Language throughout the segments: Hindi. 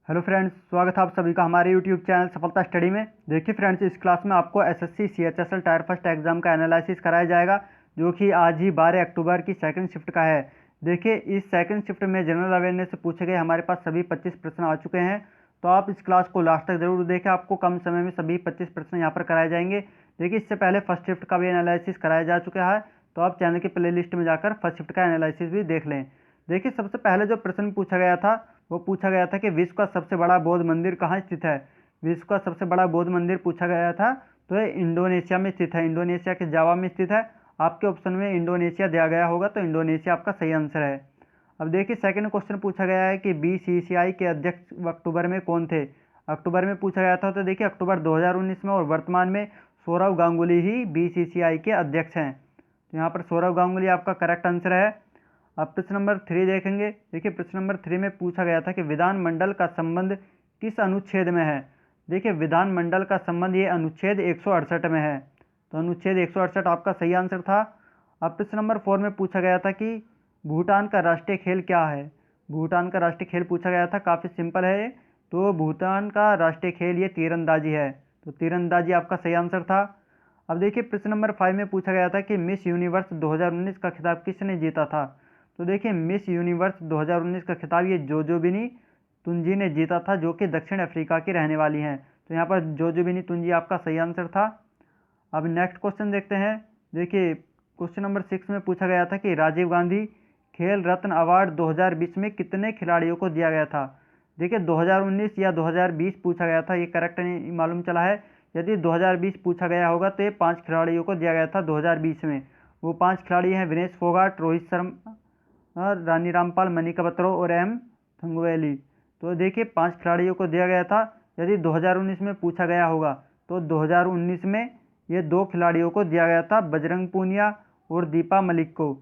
हेलो फ्रेंड्स, स्वागत है आप सभी का हमारे यूट्यूब चैनल सफलता स्टडी में। देखिए फ्रेंड्स, इस क्लास में आपको SSC CHSL tyre first exam का एनालिसिस कराया जाएगा, जो कि आज ही 12 अक्टूबर की सेकंड शिफ्ट का है। देखिए, इस सेकंड शिफ्ट में जनरल अवेयरनेस से पूछे गए हमारे पास सभी 25 प्रश्न आ चुके हैं। तो आप इस क्लास को लास्ट तक जरूर देखें, आपको कम समय में सभी 25 प्रश्न यहाँ पर कराए जाएंगे। देखिए, इससे पहले फर्स्ट शिफ्ट का भी एनालिसिस कराया जा चुका है, तो आप चैनल की प्ले लिस्ट में जाकर फर्स्ट शिफ्ट का एनालिसिस भी देख लें। देखिए, सबसे पहले जो प्रश्न पूछा गया था वो पूछा गया था कि विश्व का सबसे बड़ा बौद्ध मंदिर कहाँ स्थित है। विश्व का सबसे बड़ा बौद्ध मंदिर पूछा गया था, तो ये इंडोनेशिया में स्थित है, इंडोनेशिया के जावा में स्थित है। आपके ऑप्शन में इंडोनेशिया दिया गया होगा, तो इंडोनेशिया आपका सही आंसर है। अब देखिए, सेकंड क्वेश्चन पूछा गया है कि बीसीसीआई के अध्यक्ष अक्टूबर में कौन थे। अक्टूबर में पूछा गया था, तो देखिए अक्टूबर 2019 में, और वर्तमान में सौरव गांगुली ही बीसीसीआई के अध्यक्ष हैं। तो यहाँ पर सौरव गांगुली आपका करेक्ट आंसर है। अब प्रश्न नंबर 3 देखेंगे। देखिए, प्रश्न नंबर 3 में पूछा गया था कि विधानमंडल का संबंध किस अनुच्छेद में है। देखिए, विधानमंडल का संबंध ये अनुच्छेद 168 में है, तो अनुच्छेद 168 आपका सही आंसर था। अब प्रश्न नंबर 4 में पूछा गया था कि भूटान का राष्ट्रीय खेल क्या है। भूटान का राष्ट्रीय खेल पूछा गया था, काफ़ी सिंपल है ये। तो भूटान का राष्ट्रीय खेल ये तीरंदाजी है, तो तीरंदाजी आपका सही आंसर था। अब देखिए, प्रश्न नंबर 5 में पूछा गया था कि मिस यूनिवर्स 2019 का खिताब किसने जीता था। तो देखिए, मिस यूनिवर्स 2019 का खिताब ये जोजोबिनी तुंजी ने जीता था, जो कि दक्षिण अफ्रीका की रहने वाली हैं। तो यहाँ पर जोजोबिनी तुंजी आपका सही आंसर था। अब नेक्स्ट क्वेश्चन देखते हैं। देखिए, क्वेश्चन नंबर 6 में पूछा गया था कि राजीव गांधी खेल रत्न अवार्ड 2020 में कितने खिलाड़ियों को दिया गया था। देखिए, 2019 या 2020 पूछा गया था, ये करेक्ट नहीं मालूम चला है। यदि 2020 पूछा गया होगा तो ये 5 खिलाड़ियों को दिया गया था 2020 में। वो 5 खिलाड़ी हैं विनेश फोगाट, रोहित शर्मा, रानी रामपाल, मनिका बत्रो और एम थंगवेली। तो देखिए, 5 खिलाड़ियों को दिया गया था। यदि 2019 में पूछा गया होगा तो 2019 में ये 2 खिलाड़ियों को दिया गया था, बजरंग पूनिया और दीपा मलिक को।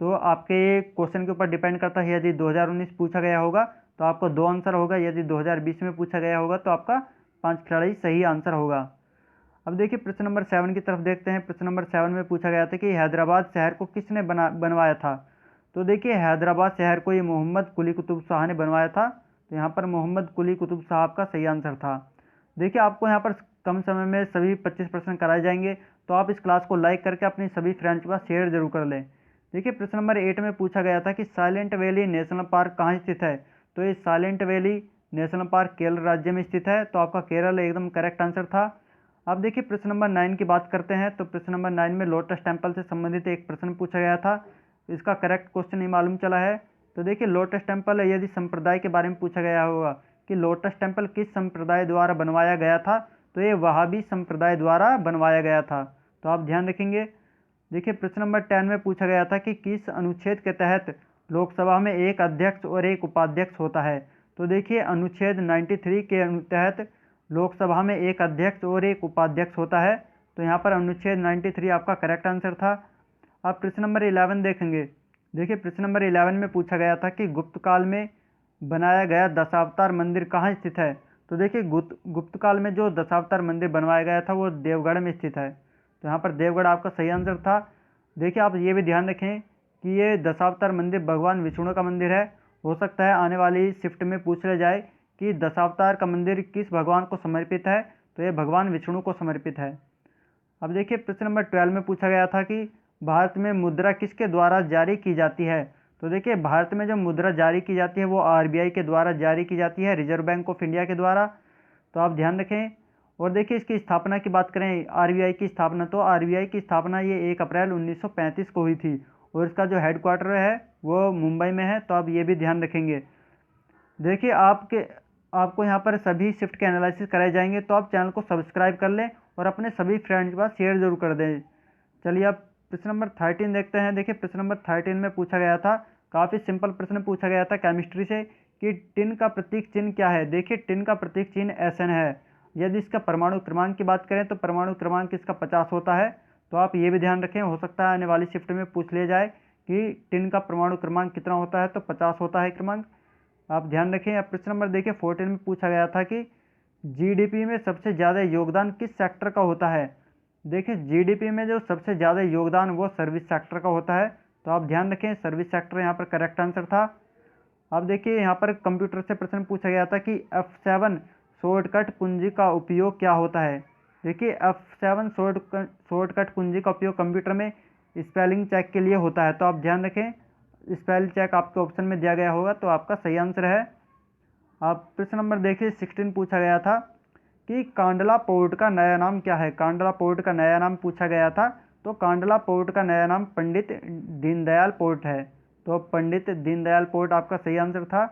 तो आपके क्वेश्चन के ऊपर डिपेंड करता है, यदि 2019 पूछा गया होगा तो आपको 2 आंसर होगा, यदि 2020 में पूछा गया होगा तो आपका 5 खिलाड़ी सही आंसर होगा। अब देखिए, प्रश्न नंबर 7 की तरफ देखते हैं। प्रश्न नंबर 7 में पूछा गया था कि हैदराबाद शहर को किसने बनवाया था। तो देखिए, हैदराबाद शहर को ये मोहम्मद कुली कुतुब शाह ने बनवाया था। तो यहाँ पर मोहम्मद कुली कुतुब शाह का सही आंसर था। देखिए, आपको यहाँ पर कम समय में सभी 25 प्रश्न कराए जाएंगे, तो आप इस क्लास को लाइक करके अपने सभी फ्रेंड्स के पास शेयर जरूर कर लें। देखिए, प्रश्न नंबर 8 में पूछा गया था कि साइलेंट वैली नेशनल पार्क कहाँ स्थित है। तो ये silent valley national park Kerala राज्य में स्थित है, तो आपका केरल एकदम करेक्ट आंसर था। अब देखिए, प्रश्न नंबर 9 की बात करते हैं। तो प्रश्न नंबर 9 में लोटस टेम्पल से संबंधित एक प्रश्न पूछा गया था, इसका करेक्ट क्वेश्चन नहीं मालूम चला है। तो देखिए, लोटस टेम्पल यदि संप्रदाय के बारे में पूछा गया होगा कि लोटस टेम्पल किस संप्रदाय द्वारा बनवाया गया था, तो ये वहाबी संप्रदाय द्वारा बनवाया गया था, तो आप ध्यान रखेंगे। देखिए, प्रश्न नंबर 10 में पूछा गया था कि किस अनुच्छेद के तहत लोकसभा में एक अध्यक्ष और एक उपाध्यक्ष होता है। तो देखिए, अनुच्छेद 93 के तहत लोकसभा में एक अध्यक्ष और एक उपाध्यक्ष होता है, तो यहाँ पर अनुच्छेद 93 आपका करेक्ट आंसर था। अब प्रश्न नंबर 11 देखेंगे। देखिए, प्रश्न नंबर 11 में पूछा गया था कि गुप्त काल में बनाया गया दशावतार मंदिर कहाँ स्थित है। तो देखिए, गुप्त काल में जो दशावतार मंदिर बनवाया गया था वो देवगढ़ में स्थित है, तो यहाँ पर देवगढ़ आपका सही आंसर था। देखिए, आप ये भी ध्यान रखें कि ये दशावतार मंदिर भगवान विष्णु का मंदिर है। हो सकता है आने वाली शिफ्ट में पूछ ले जाए कि दशावतार का मंदिर किस भगवान को समर्पित है, तो ये भगवान विष्णु को समर्पित है। अब देखिए, प्रश्न नंबर 12 में पूछा गया था कि भारत में मुद्रा किसके द्वारा जारी की जाती है। तो देखिए, भारत में जो मुद्रा जारी की जाती है वो आरबीआई के द्वारा जारी की जाती है, रिजर्व बैंक ऑफ इंडिया के द्वारा, तो आप ध्यान रखें। और देखिए, इसकी स्थापना की बात करें, आरबीआई की स्थापना, तो आरबीआई की स्थापना ये 1 अप्रैल 1935 को हुई थी, और इसका जो हेडक्वार्टर है वो मुंबई में है, तो आप ये भी ध्यान रखेंगे। देखिए, आपको यहाँ पर सभी शिफ्ट के एनालिसिस कराए जाएंगे, तो आप चैनल को सब्सक्राइब कर लें और अपने सभी फ्रेंड्स के पास शेयर जरूर कर दें। चलिए, अब प्रश्न नंबर 13 देखते हैं। देखिए, प्रश्न नंबर 13 में पूछा गया था, काफ़ी सिंपल प्रश्न पूछा गया था केमिस्ट्री से, कि टिन का प्रतीक चिन्ह क्या है। देखिए, टिन का प्रतीक चिन्ह SN है। यदि इसका परमाणु क्रमांक की बात करें तो परमाणु क्रमांक इसका 50 होता है, तो आप ये भी ध्यान रखें, हो सकता है आने वाली शिफ्ट में पूछ लिया जाए कि टिन का परमाणु क्रमांक कितना होता है, तो 50 होता है क्रमांक, आप ध्यान रखें। अब प्रश्न नंबर देखिए 14 में पूछा गया था कि जीडीपी में सबसे ज़्यादा योगदान किस सेक्टर का होता है। देखिए, जीडीपी में जो सबसे ज़्यादा योगदान वो सर्विस सेक्टर का होता है, तो आप ध्यान रखें, सर्विस सेक्टर यहाँ पर करेक्ट आंसर था। अब देखिए यहाँ पर कंप्यूटर से प्रश्न पूछा गया था कि F7 शॉर्टकट कुंजी का उपयोग क्या होता है। देखिए F7 शॉर्टकट कुंजी का उपयोग कंप्यूटर में स्पेलिंग चेक के लिए होता है। तो आप ध्यान रखें, स्पेल चेक आपके ऑप्शन में दिया गया होगा, तो आपका सही आंसर है। आप प्रश्न नंबर देखिए 16 पूछा गया था कि कांडला पोर्ट का नया नाम क्या है। कांडला पोर्ट का नया नाम पूछा गया था, तो कांडला पोर्ट का नया नाम पंडित दीनदयाल पोर्ट है। तो पंडित दीनदयाल पोर्ट आपका सही आंसर था।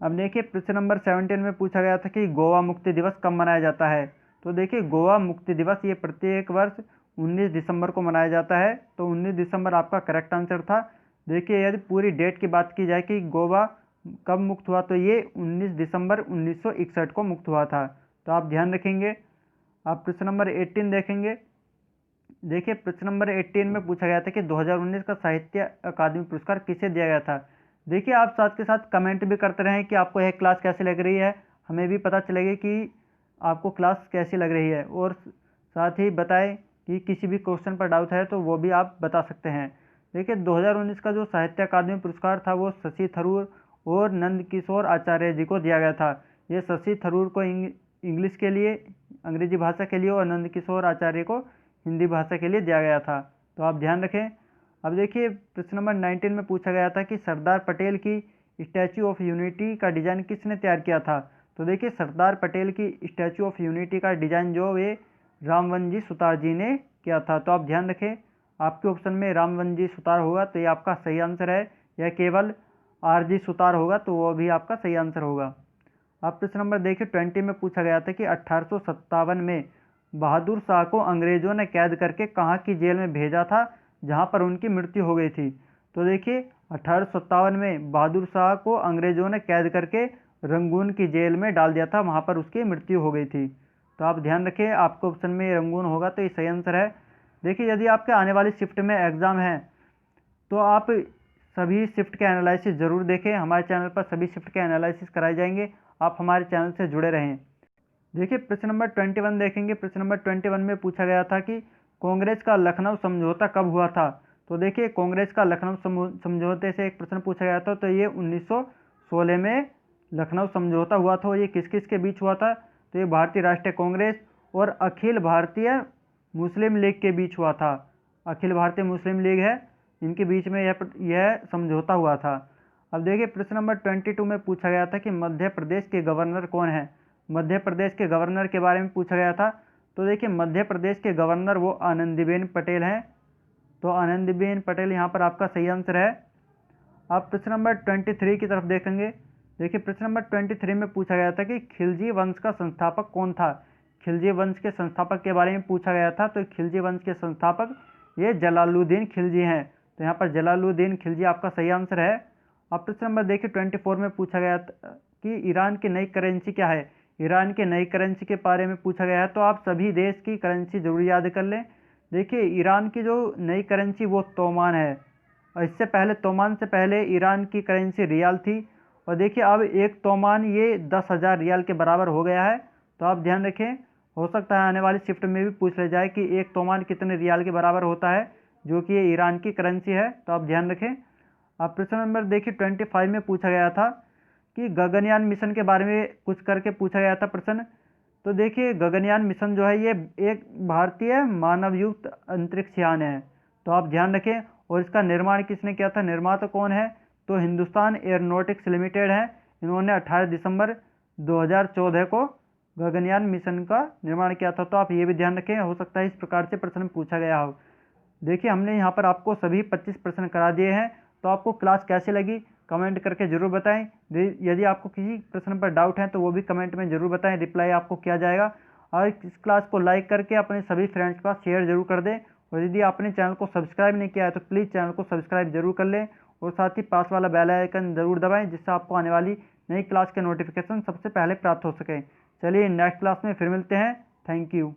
अब देखिए प्रश्न नंबर 17 में पूछा गया था कि गोवा मुक्ति दिवस कब मनाया जाता है। तो देखिए गोवा मुक्ति दिवस ये प्रत्येक वर्ष 19 दिसंबर को मनाया जाता है। तो 19 दिसंबर आपका करेक्ट आंसर था। देखिए यदि पूरी डेट की बात की जाए कि गोवा कब मुक्त हुआ, तो ये 19 दिसंबर 1961 को मुक्त हुआ था। तो आप ध्यान रखेंगे। आप प्रश्न नंबर 18 देखेंगे। देखिए प्रश्न नंबर 18 में पूछा गया था कि 2019 का साहित्य अकादमी पुरस्कार किसे दिया गया था। देखिए आप साथ के साथ कमेंट भी करते रहें कि आपको यह क्लास कैसी लग रही है, हमें भी पता चलेगा कि आपको क्लास कैसी लग रही है। और साथ ही बताएं कि किसी भी क्वेश्चन पर डाउट है तो वो भी आप बता सकते हैं। देखिए 2019 का जो साहित्य अकादमी पुरस्कार था वो शशि थरूर और नंद किशोर आचार्य जी को दिया गया था। ये शशि थरूर को इंग्लिश के लिए, अंग्रेजी भाषा के लिए, और नंद किशोर आचार्य को हिंदी भाषा के लिए दिया गया था। तो आप ध्यान रखें। अब देखिए प्रश्न नंबर 19 में पूछा गया था कि सरदार पटेल की स्टैचू ऑफ यूनिटी का डिजाइन किसने तैयार किया था। तो देखिए सरदार पटेल की स्टैचू ऑफ यूनिटी का डिजाइन जो ये रामवनजी सुतार जी ने किया था। तो आप ध्यान रखें, आपके ऑप्शन में रामवनजी सुतार होगा तो ये आपका सही आंसर है, या केवल RG सुतार होगा तो वो भी आपका सही आंसर होगा। अब प्रश्न नंबर देखिए 20 में पूछा गया था कि 1857 में बहादुर शाह को अंग्रेजों ने कैद करके कहाँ की जेल में भेजा था जहाँ पर उनकी मृत्यु हो गई थी। तो देखिए 1857 में बहादुर शाह को अंग्रेजों ने कैद करके रंगून की जेल में डाल दिया था, वहाँ पर उसकी मृत्यु हो गई थी। तो आप ध्यान रखिए, आपके ऑप्शन में रंगून होगा तो ये सही आंसर है। देखिए यदि आपके आने वाली शिफ्ट में एग्ज़ाम है तो आप सभी शिफ्ट के एनालिसिस ज़रूर देखें। हमारे चैनल पर सभी शिफ्ट के एनालिसिस कराए जाएंगे, आप हमारे चैनल से जुड़े रहें। देखिए प्रश्न नंबर 21 देखेंगे। प्रश्न नंबर 21 में पूछा गया था कि कांग्रेस का लखनऊ समझौता कब हुआ था। तो देखिए कांग्रेस का लखनऊ समझौते से एक प्रश्न पूछा गया था, तो ये 1916 में लखनऊ समझौता हुआ था। ये किस किस के बीच हुआ था। तो ये भारतीय राष्ट्रीय कांग्रेस और अखिल भारतीय मुस्लिम लीग के बीच हुआ था। अखिल भारतीय मुस्लिम लीग है, इनके बीच में यह समझौता हुआ था। अब देखिए प्रश्न नंबर 22 में पूछा गया था कि मध्य प्रदेश के गवर्नर कौन है। मध्य प्रदेश के गवर्नर के बारे में पूछा गया था। तो देखिए मध्य प्रदेश के गवर्नर वो आनंदीबेन पटेल हैं। तो आनंदीबेन पटेल यहाँ पर आपका सही आंसर है। आप प्रश्न नंबर 23 की तरफ देखेंगे। देखिए प्रश्न नंबर 23 में पूछा गया था कि खिलजी वंश का संस्थापक कौन था। खिलजी वंश के संस्थापक के बारे में पूछा गया था। तो खिलजी वंश के संस्थापक ये जलालुद्दीन खिलजी हैं। तो यहाँ पर जलालुद्दीन खिलजी आपका सही आंसर है। अब प्रश्न नंबर देखिए 24 में पूछा गया था कि ईरान की नई करेंसी क्या है। ईरान के नई करेंसी के बारे में पूछा गया है, तो आप सभी देश की करेंसी जरूर याद कर लें। देखिए ईरान की जो नई करेंसी वो तोमान है, और इससे पहले तोमान से पहले ईरान की करेंसी रियाल थी। और देखिए अब एक तोमान ये 10,000 रियाल के बराबर हो गया है। तो आप ध्यान रखें, हो सकता है आने वाली शिफ्ट में भी पूछ ले जाए कि एक तोमान कितने रियाल के बराबर होता है, जो कि ये ईरान की करेंसी है। तो आप ध्यान रखें। अब प्रश्न नंबर देखिए 25 में पूछा गया था कि गगनयान मिशन के बारे में कुछ करके पूछा गया था प्रश्न। तो देखिए गगनयान मिशन जो है ये एक भारतीय मानवयुक्त अंतरिक्ष यान है। तो आप ध्यान रखें। और इसका निर्माण किसने किया था, निर्माता कौन है। तो हिंदुस्तान एयरोनॉटिक्स लिमिटेड है। इन्होंने 18 दिसंबर 2014 को गगनयान मिशन का निर्माण किया था। तो आप ये भी ध्यान रखें, हो सकता है इस प्रकार से प्रश्न पूछा गया हो। देखिए हमने यहाँ पर आपको सभी 25 प्रश्न करा दिए हैं। तो आपको क्लास कैसी लगी कमेंट करके ज़रूर बताएं। यदि आपको किसी प्रश्न पर डाउट है तो वो भी कमेंट में ज़रूर बताएं, रिप्लाई आपको किया जाएगा। और इस क्लास को लाइक करके अपने सभी फ्रेंड्स के पास शेयर जरूर कर दें। और यदि आपने चैनल को सब्सक्राइब नहीं किया है तो प्लीज़ चैनल को सब्सक्राइब जरूर कर लें, और साथ ही पास वाला बेल आइकन ज़रूर दबाएँ, जिससे आपको आने वाली नई क्लास के नोटिफिकेशन सबसे पहले प्राप्त हो सके। चलिए नेक्स्ट क्लास में फिर मिलते हैं। Thank you.